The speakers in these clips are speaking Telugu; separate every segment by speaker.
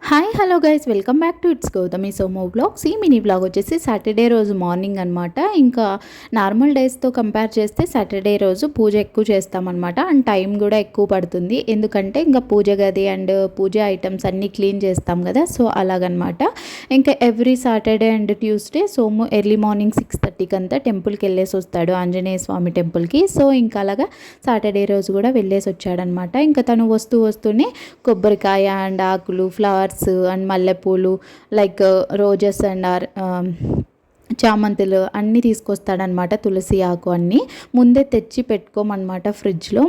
Speaker 1: Hi hello guys, welcome back to it's Gautami Somo vlogs. ఈ మినీ వ్లాగ్ వచ్చేసి సాటర్డే రోజు మార్నింగ్ అనమాట. ఇంకా నార్మల్ డేస్తో కంపేర్ చేస్తే సాటర్డే రోజు పూజ ఎక్కువ చేస్తామన్నమాట. అండ్ టైం కూడా ఎక్కువ పడుతుంది, ఎందుకంటే ఇంకా పూజ గది అండ్ పూజ ఐటమ్స్ అన్నీ క్లీన్ చేస్తాం కదా, సో అలాగనమాట. ఇంకా every Saturday and Tuesday Somu early morning 6:30కి అంతా టెంపుల్కి వెళ్ళేసి వస్తాడు, ఆంజనేయ స్వామి టెంపుల్కి. సో ఇంకా అలాగా సాటర్డే రోజు కూడా వెళ్ళేసి వచ్చాడనమాట. ఇంకా తను వస్తూనే కొబ్బరికాయ అండ్ ఆకులు, ఫ్లవర్స్ అండ్ మల్లెపూలు, లైక్ రోజెస్ అండ్ చామంతులు అన్నీ తీసుకొస్తాడనమాట. తులసి ఆకు అన్నీ ముందే తెచ్చి పెట్టుకోమన్నమాట ఫ్రిడ్జ్లో.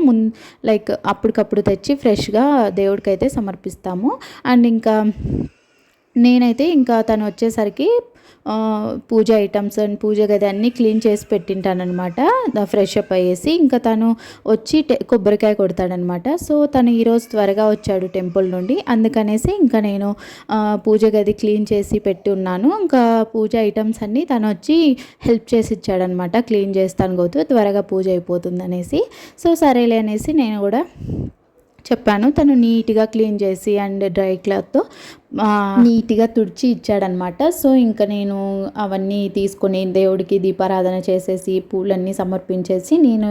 Speaker 1: లైక్ అప్పటికప్పుడు తెచ్చి ఫ్రెష్గా దేవుడికైతే సమర్పిస్తాము. అండ్ ఇంకా నేనైతే ఇంకా తను వచ్చేసరికి పూజ ఐటమ్స్ అండ్ పూజ గది అన్నీ క్లీన్ చేసి పెట్టింటానమాట, ఫ్రెష్ అప్ అయ్యేసి. ఇంకా తను వచ్చి కొబ్బరికాయ కొడతాడనమాట. సో తను ఈరోజు త్వరగా వచ్చాడు టెంపుల్ నుండి, అందుకనేసి ఇంకా నేను పూజ గది క్లీన్ చేసి పెట్టి ఉన్నాను. ఇంకా పూజ ఐటమ్స్ అన్నీ తను వచ్చి హెల్ప్ చేసి ఇచ్చాడనమాట. క్లీన్ చేస్తాను గోతు, త్వరగా పూజ అయిపోతుంది అనేసి. సో సరేలే అనేసి నేను కూడా చెప్పాను. తను నీట్గా క్లీన్ చేసి అండ్ డ్రై క్లాత్తో నీట్గా తుడిచి ఇచ్చాడనమాట. సో ఇంకా నేను అవన్నీ తీసుకొని దేవుడికి దీపారాధన చేసేసి పూలన్నీ సమర్పించేసి నేను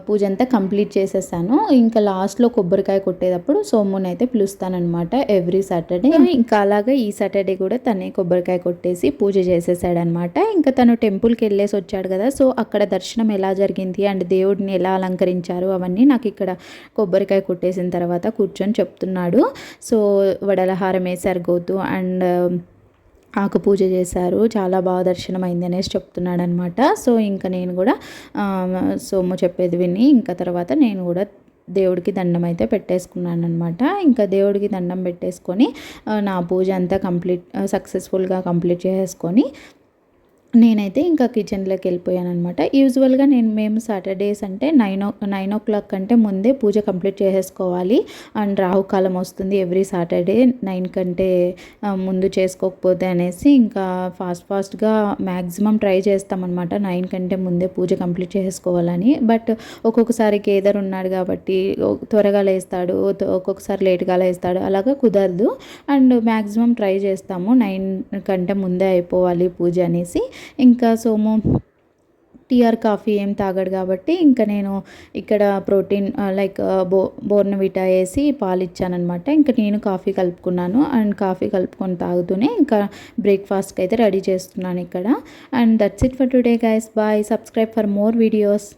Speaker 1: పూజ అంతా కంప్లీట్ చేసేసాను. ఇంకా లాస్ట్లో కొబ్బరికాయ కొట్టేటప్పుడు సోముని అయితే పిలుస్తానమాట ఎవ్రీ సాటర్డే. ఇంకా అలాగే ఈ సాటర్డే కూడా తనే కొబ్బరికాయ కొట్టేసి పూజ చేసేసాడనమాట. ఇంకా తను టెంపుల్కి వెళ్ళేసి వచ్చాడు కదా, సో అక్కడ దర్శనం ఎలా జరిగింది అండ్ దేవుడిని ఎలా అలంకరించారు అవన్నీ నాకు ఇక్కడ కొబ్బరికాయ కొట్టేసిన తర్వాత కూర్చొని చెప్తున్నాడు. సో వడలహారం వేశారు గోతు అండ్ ఆకు పూజ చేశారు, చాలా బాగా దర్శనం అయింది అనేసి చెప్తున్నాడు అనమాట. సో ఇంకా నేను కూడా సోము చెప్పేది విని ఇంకా తర్వాత నేను కూడా దేవుడికి దండం అయితే పెట్టేసుకున్నాను అనమాట. ఇంకా దేవుడికి దండం పెట్టేసుకొని నా పూజ అంతా సక్సెస్ఫుల్గా కంప్లీట్ చేసుకొని నేనైతే ఇంకా కిచెన్లోకి వెళ్ళిపోయాను అనమాట. యూజువల్గా మేము సాటర్డేస్ అంటే 9 o'clock కంటే ముందే పూజ కంప్లీట్ చేసేసుకోవాలి. అండ్ రాహుకాలం వస్తుంది ఎవ్రీ సాటర్డే 9 కంటే ముందు చేసుకోకపోతే అనేసి ఇంకా ఫాస్ట్గా మ్యాక్సిమం ట్రై చేస్తామన్నమాట 9 కంటే ముందే పూజ కంప్లీట్ చేసుకోవాలని. బట్ ఒక్కొక్కసారి కేదర్ ఉన్నాడు కాబట్టి త్వరగా లేస్తాడు, ఒక్కొక్కసారి లేట్గా లేస్తాడు, అలాగా కుదరదు. అండ్ మ్యాక్సిమం ట్రై చేస్తాము 9 కంటే ముందే అయిపోవాలి పూజ అనేసి. ఇంకా సోము టీ ఆర్ కాఫీ ఏం తాగాడు కాబట్టి ఇంకా నేను ఇక్కడ ప్రోటీన్ లైక్ బోర్నవిటా వేసి పాలు ఇచ్చానమాట. ఇంకా నేను కాఫీ కలుపుకున్నాను అండ్ కాఫీ కలుపుకొని తాగుతూనే ఇంకా బ్రేక్ఫాస్ట్కి అయితే రెడీ చేస్తున్నాను ఇక్కడ. And that's it for today guys, bye. Subscribe for more videos.